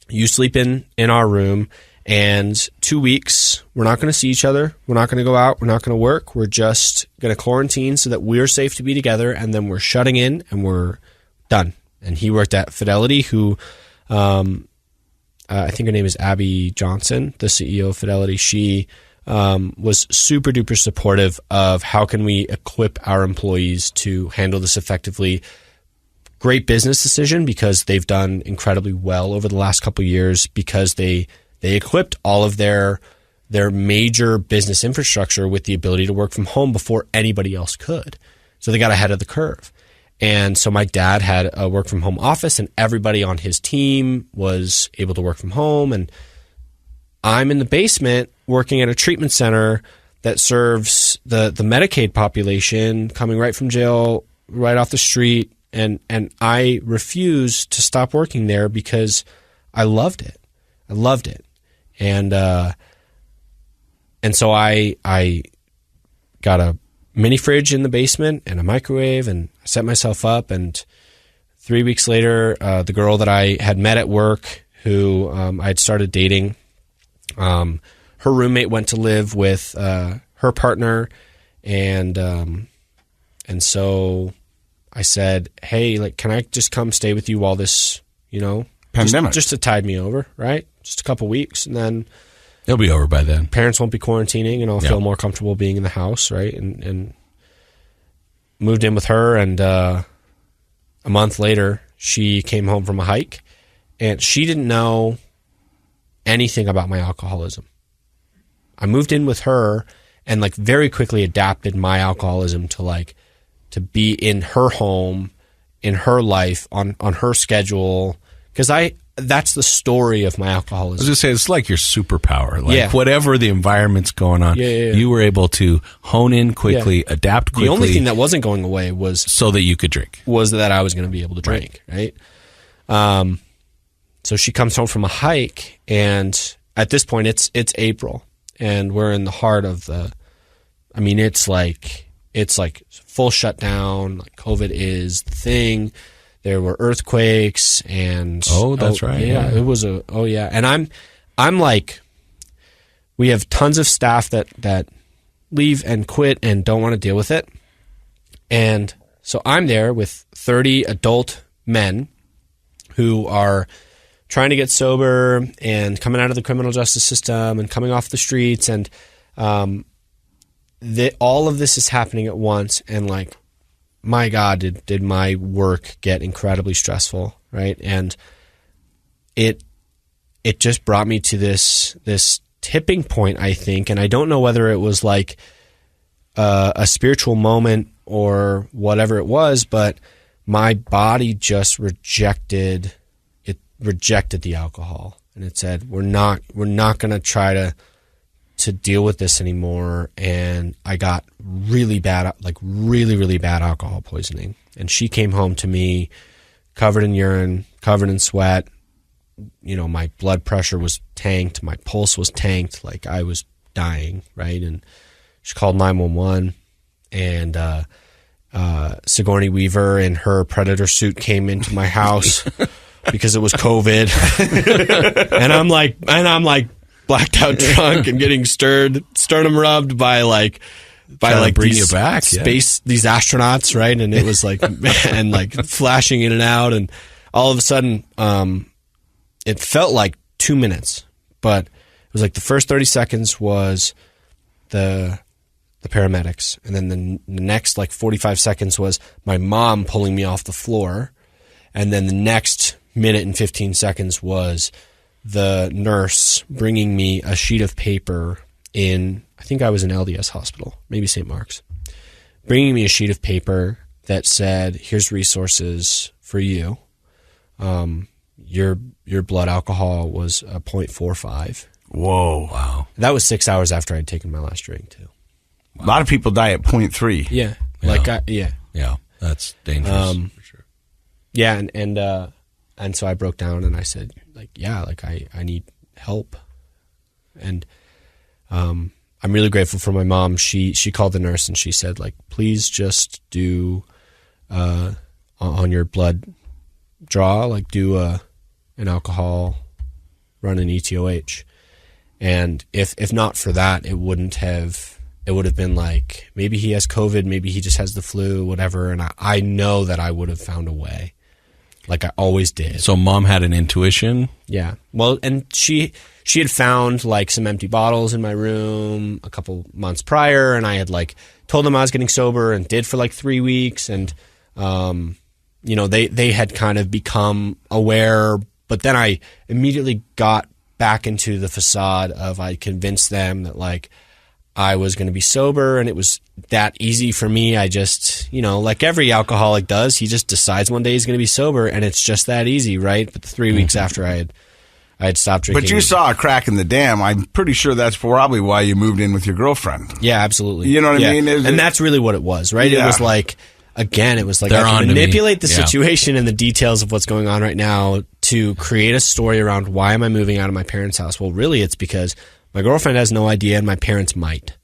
you sleep in our room, and 2 weeks, we're not going to see each other. We're not going to go out. We're not going to work. We're just going to quarantine so that we're safe to be together, and then we're shutting in and we're done. And he worked at Fidelity, who I think her name is Abby Johnson, the CEO of Fidelity. She was super duper supportive of how can we equip our employees to handle this effectively. Great business decision because they've done incredibly well over the last couple of years because they equipped all of their major business infrastructure with the ability to work from home before anybody else could. So they got ahead of the curve. And so my dad had a work from home office and everybody on his team was able to work from home. And I'm in the basement working at a treatment center that serves the Medicaid population coming right from jail, right off the street. And I refuse to stop working there because I loved it. And so I got a mini fridge in the basement and a microwave, and I set myself up. And 3 weeks later, the girl that I had met at work, who I had started dating, her roommate went to live with her partner, and so I said, "Hey, like, can I just come stay with you while this, pandemic, just to tide me over, right? Just a couple weeks, and then It'll be over by then. parents won't be quarantining, and I'll feel more comfortable being in the house, right?" And moved in with her, and a month later, she came home from a hike, and she didn't know anything about my alcoholism. I moved in with her, and like very quickly adapted my alcoholism to be in her home, in her life, on her schedule, because that's the story of my I alcoholism. was going to say, it's like your superpower. Like whatever the environment's going on, you were able to hone in quickly, adapt quickly. The only thing that wasn't going away was so that you could drink. Was that I was going to be able to drink, right? So she comes home from a hike, and at this point, it's April, and we're in the heart of it's like full shutdown. Like COVID is the thing. There were earthquakes, and that's right. Yeah, it was and I'm like, we have tons of staff that leave and quit and don't want to deal with it, and so I'm there with 30 adult men who are trying to get sober and coming out of the criminal justice system and coming off the streets, and all of this is happening at once, and like, my God, did my work get incredibly stressful, right? And it just brought me to this tipping point, I think, and I don't know whether it was like a spiritual moment or whatever it was, but my body just rejected the alcohol, and it said, we're not going to try to deal with this anymore. And I got really bad, like really, really bad alcohol poisoning. And she came home to me covered in urine, covered in sweat. My blood pressure was tanked. My pulse was tanked. Like, I was dying, right? And she called 911, and Sigourney Weaver in her Predator suit came into my house because it was COVID. and I'm like blacked out drunk and getting sternum rubbed by these these astronauts, right? And it was like, and like flashing in and out, and all of a sudden, it felt like 2 minutes, but it was like the first 30 seconds was the paramedics, and then the next like 45 seconds was my mom pulling me off the floor, and then the next minute and 15 seconds was the nurse bringing me a sheet of paper I think I was in LDS hospital, maybe St. Mark's, bringing me a sheet of paper that said, here's resources for you. Your blood alcohol was a 0.45. Whoa. Wow. That was 6 hours after I'd taken my last drink too. Wow. A lot of people die at 0.3. Yeah. Yeah. That's dangerous for sure. Yeah. And so I broke down and I said, like, yeah, like I need help. And I'm really grateful for my mom. She called the nurse and she said, like, please just do on your blood draw, like do an alcohol, run an ETOH. And if not for that, it would have been like, maybe he has COVID, maybe he just has the flu, whatever. And I know that I would have found a way. Like I always did. So mom had an intuition? Yeah. Well, and she had found like some empty bottles in my room a couple months prior, and I had like told them I was getting sober and did for like 3 weeks, and they had kind of become aware, but then I immediately got back into the facade of I convinced them that like I was going to be sober, and it was that easy for me. I just, like every alcoholic does, he just decides one day he's going to be sober, and it's just that easy, right? But the 3 weeks after I had stopped drinking. But you saw a crack in the dam. I'm pretty sure that's probably why you moved in with your girlfriend. Yeah, absolutely. You know what I mean? And that's really what it was, right? Yeah. It was like again, it was like They're I on can to me. manipulate the Yeah. situation and the details of what's going on right now to create a story around why am I moving out of my parents' house? Well, really, it's because my girlfriend has no idea and my parents might.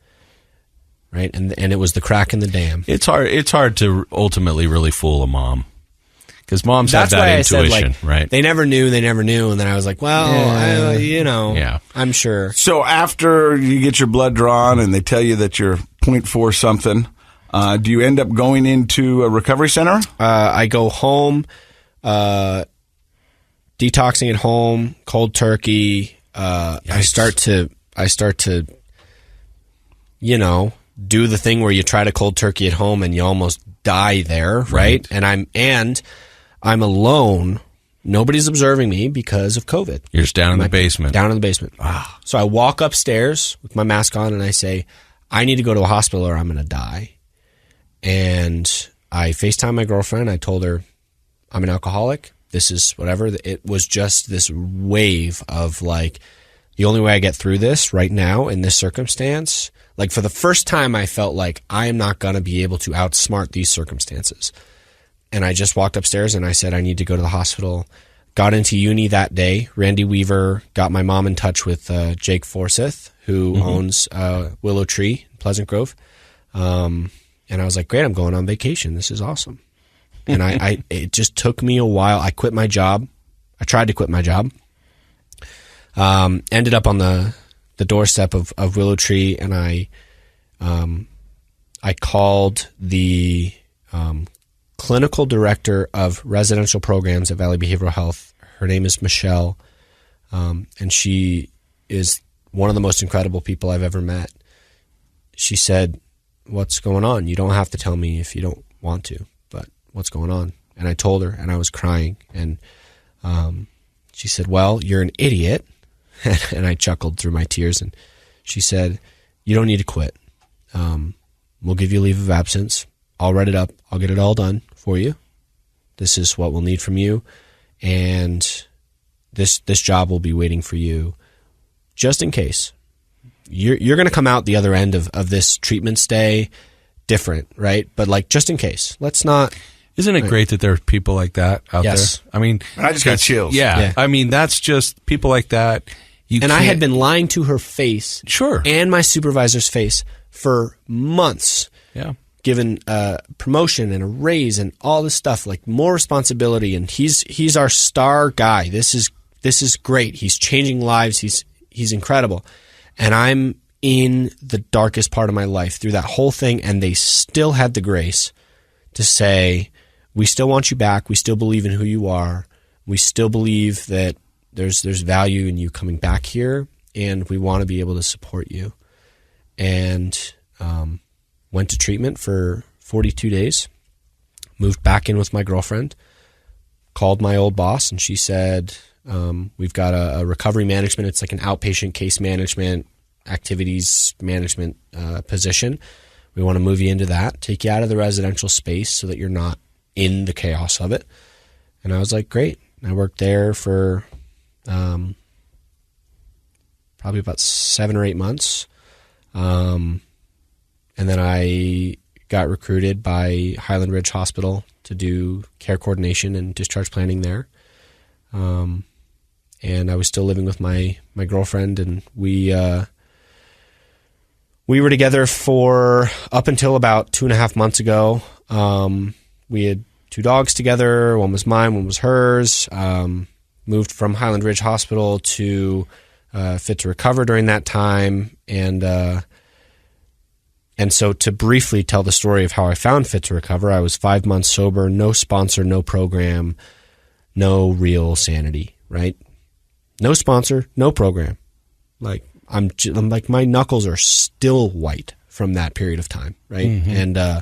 Right? And it was the crack in the dam. It's hard to ultimately really fool a mom. Because moms have that why intuition, I said, right? They never knew. And then I was like, well, Yeah. I'm sure. So after you get your blood drawn and they tell you that you're 0.4 something, do you end up going into a recovery center? I go home, detoxing at home, cold turkey. I start to, do the thing where you try to cold turkey at home and you almost die there, right? And I'm alone. Nobody's observing me because of COVID. You're just down in the basement. Down in the basement. So I walk upstairs with my mask on and I say, I need to go to a hospital or I'm going to die. And I FaceTime my girlfriend. I told her, I'm an alcoholic. This is whatever. It was just this wave of like, the only way I get through this right now in this circumstance, like for the first time, I felt like I am not going to be able to outsmart these circumstances. And I just walked upstairs and I said, I need to go to the hospital. Got into uni that day. Randy Weaver got my mom in touch with Jake Forsyth, who owns Willow Tree in Pleasant Grove. And I was like, great, I'm going on vacation. This is awesome. And it just took me a while. I quit my job. I tried to quit my job. Ended up on the doorstep of Willow Tree, and I called the clinical director of residential programs at Valley Behavioral Health. Her name is Michelle, and she is one of the most incredible people I've ever met. She said, what's going on? You don't have to tell me if you don't want to, but what's going on? And I told her, and I was crying, and she said, well, you're an idiot. And I chuckled through my tears, and she said, you don't need to quit. We'll give you leave of absence. I'll write it up. I'll get it all done for you. This is what we'll need from you. And this job will be waiting for you just in case. You're going to come out the other end of this treatment stay different, right? But like, just in case. Let's not... Isn't it great that there are people like that out there? I mean... I just got chills. Yeah. I mean, that's just people like that. I had been lying to her face. Sure. And my supervisor's face for months. Yeah. Given promotion and a raise and all this stuff, like more responsibility. And he's our star guy. This is great. He's changing lives. He's incredible. And I'm in the darkest part of my life through that whole thing, and they still had the grace to say, we still want you back. We still believe in who you are. We still believe that there's value in you coming back here, and we want to be able to support you. And went to treatment for 42 days, moved back in with my girlfriend, called my old boss, and she said, we've got a recovery management. It's like an outpatient case management, activities management position. We want to move you into that, take you out of the residential space so that you're not in the chaos of it. And I was like, great. I worked there for probably about 7 or 8 months. And then I got recruited by Highland Ridge Hospital to do care coordination and discharge planning there. And I was still living with my girlfriend, and we were together for up until about 2.5 months ago. We had 2 dogs together. One was mine, one was hers. Moved from Highland Ridge Hospital to Fit to Recover during that time. And so to briefly tell the story of how I found Fit to Recover, I was 5 months sober, no sponsor, no program, no real sanity, right? No sponsor, no program. Like I'm like, my knuckles are still white from that period of time, right? Mm-hmm.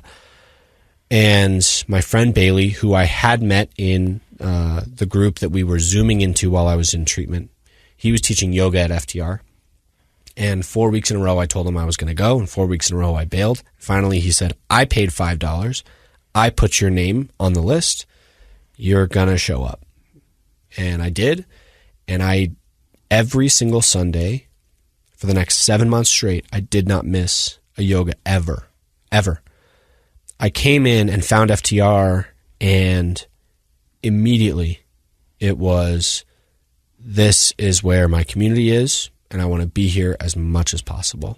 And my friend Bailey, who I had met in the group that we were Zooming into while I was in treatment, he was teaching yoga at FTR. And 4 weeks in a row, I told him I was going to go. And 4 weeks in a row, I bailed. Finally, he said, I paid $5. I put your name on the list. You're going to show up. And I did. And every single Sunday for the next 7 months straight, I did not miss a yoga ever. I came in and found FTR, and immediately it was, this is where my community is, and I want to be here as much as possible.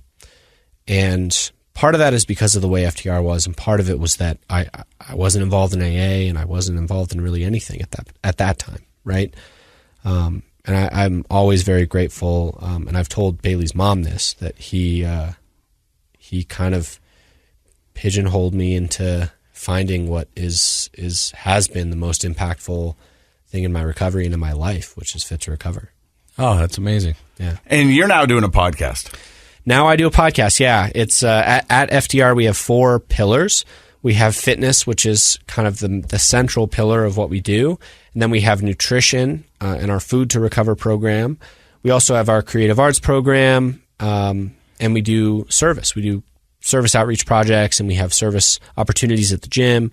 And part of that is because of the way FTR was, and part of it was that I wasn't involved in AA, and I wasn't involved in really anything at that time, right? And I'm always very grateful, and I've told Bailey's mom this, that he kind of pigeonholed me into finding what has been the most impactful thing in my recovery and in my life, which is Fit to Recover. Oh, that's amazing. Yeah. And you're now doing a podcast. Now I do a podcast, yeah. It's at FTR, we have 4 pillars. We have fitness, which is kind of the central pillar of what we do. And then we have nutrition and our Food to Recover program. We also have our creative arts program, and we do service. We do service outreach projects, and we have service opportunities at the gym.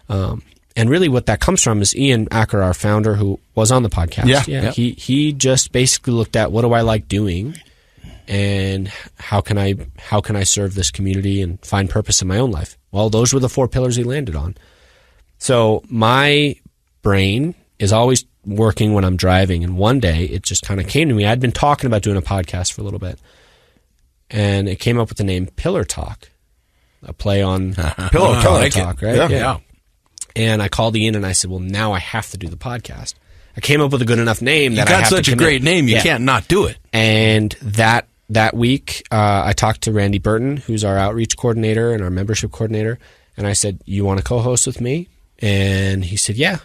And really what that comes from is Ian Acker, our founder, who was on the podcast. Yeah. He just basically looked at, what do I like doing, and how can I serve this community and find purpose in my own life? Well, those were the 4 pillars he landed on. So my brain is always working when I'm driving, and one day it just kind of came to me. I'd been talking about doing a podcast for a little bit, and it came up with the name Pillar Talk, a play on Pillow Talk, right? Yeah. And I called Ian and I said, well, now I have to do the podcast. I came up with a good enough name that I have to got such a great name, you can't not do it. And that week, I talked to Randy Burton, who's our outreach coordinator and our membership coordinator, and I said, you want to co-host with me? And he said, yeah.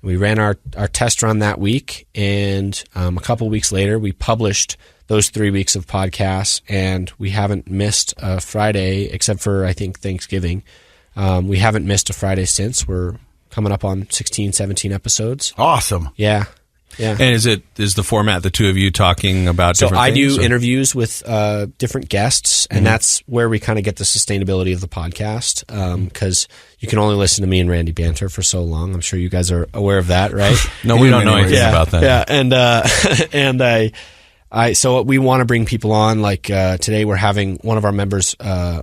And we ran our test run that week, and a couple weeks later, we published those 3 weeks of podcasts, and we haven't missed a Friday, except for, I think, Thanksgiving. We haven't missed a Friday since. We're coming up on 16, 17 episodes. Awesome. Yeah. Yeah. And is the format the two of you talking about different things? So I do interviews with different guests, and that's where we kind of get the sustainability of the podcast, because you can only listen to me and Randy banter for so long. I'm sure you guys are aware of that, right? No, we don't know anything about that. Yeah, and so we want to bring people on. Like today, we're having one of our members'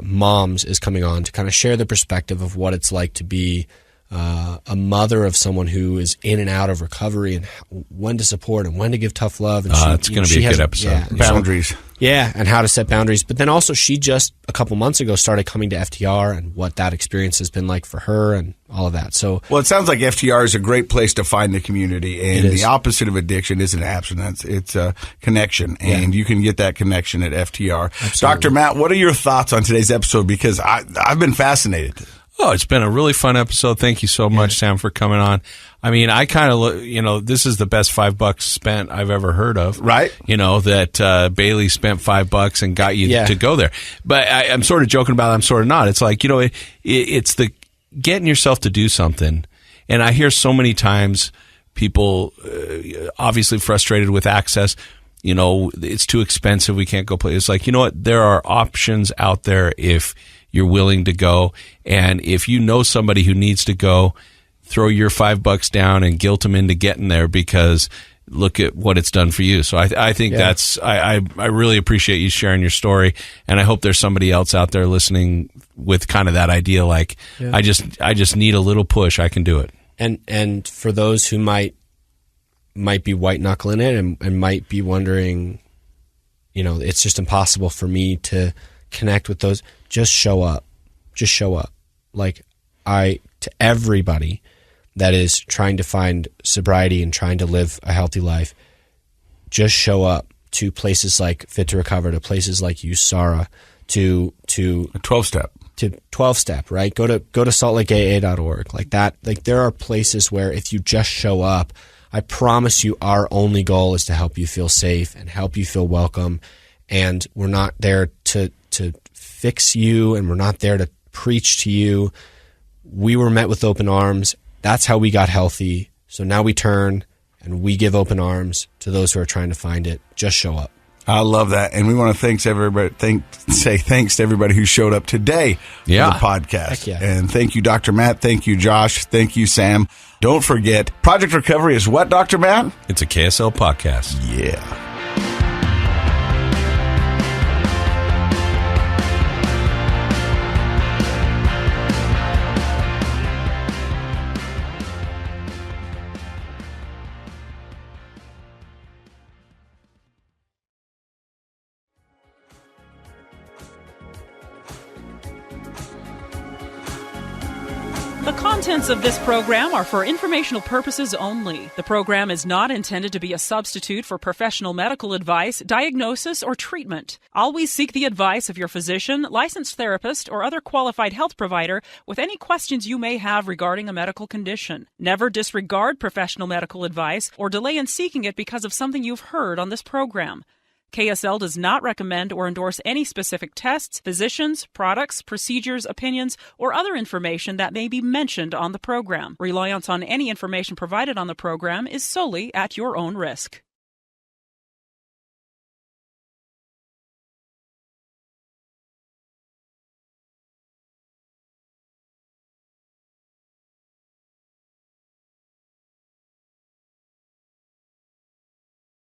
moms is coming on to kind of share the perspective of what it's like to be a mother of someone who is in and out of recovery, and when to support and when to give tough love. And it's going to be a good episode. Yeah, Boundaries. And how to set boundaries. But then also, she just a couple months ago started coming to FTR, and what that experience has been like for her and all of that. So, well, it sounds like FTR is a great place to find the community, and the opposite of addiction isn't abstinence; it's a connection, and you can get that connection at FTR. Absolutely. Dr. Matt, what are your thoughts on today's episode? Because I've been fascinated. Oh, it's been a really fun episode. Thank you so much, Sam, for coming on. I mean, I kind of look, this is the best $5 spent I've ever heard of. Right. That Bailey spent $5 and got you to go there. But I'm sort of joking about it. I'm sort of not. It's like, it's the getting yourself to do something. And I hear so many times people obviously frustrated with access. It's too expensive. We can't go play. It's like, you know what? There are options out there if you're willing to go. And if you know somebody who needs to go, throw your $5 down and guilt them into getting there, because look at what it's done for you. So I think I really appreciate you sharing your story. And I hope there's somebody else out there listening with kind of that idea. Like, I just need a little push. I can do it. And for those who might be white knuckling it and might be wondering, it's just impossible for me to connect with those. Just show up. Like, to everybody that is trying to find sobriety and trying to live a healthy life, just show up to places like Fit to Recover, to places like USARA, to a 12-step. To 12-step, right? Go to saltlakeaa.org. Like that. Like, there are places where if you just show up, I promise you, our only goal is to help you feel safe and help you feel welcome. And we're not there to fix you, and we're not there to preach to you. We were met with open arms. That's how we got healthy. So now we turn and we give open arms to those who are trying to find it. Just show up. I love that. And we want to say thanks to everybody who showed up today for the podcast. Heck yeah. And thank you, Dr. Matt. Thank you, Josh. Thank you, Sam. Don't forget, Project Recovery is what, Dr. Matt? It's a KSL podcast. Yeah. The contents of this program are for informational purposes only. The program is not intended to be a substitute for professional medical advice, diagnosis, or treatment. Always seek the advice of your physician, licensed therapist, or other qualified health provider with any questions you may have regarding a medical condition. Never disregard professional medical advice or delay in seeking it because of something you've heard on this program. KSL does not recommend or endorse any specific tests, physicians, products, procedures, opinions, or other information that may be mentioned on the program. Reliance on any information provided on the program is solely at your own risk.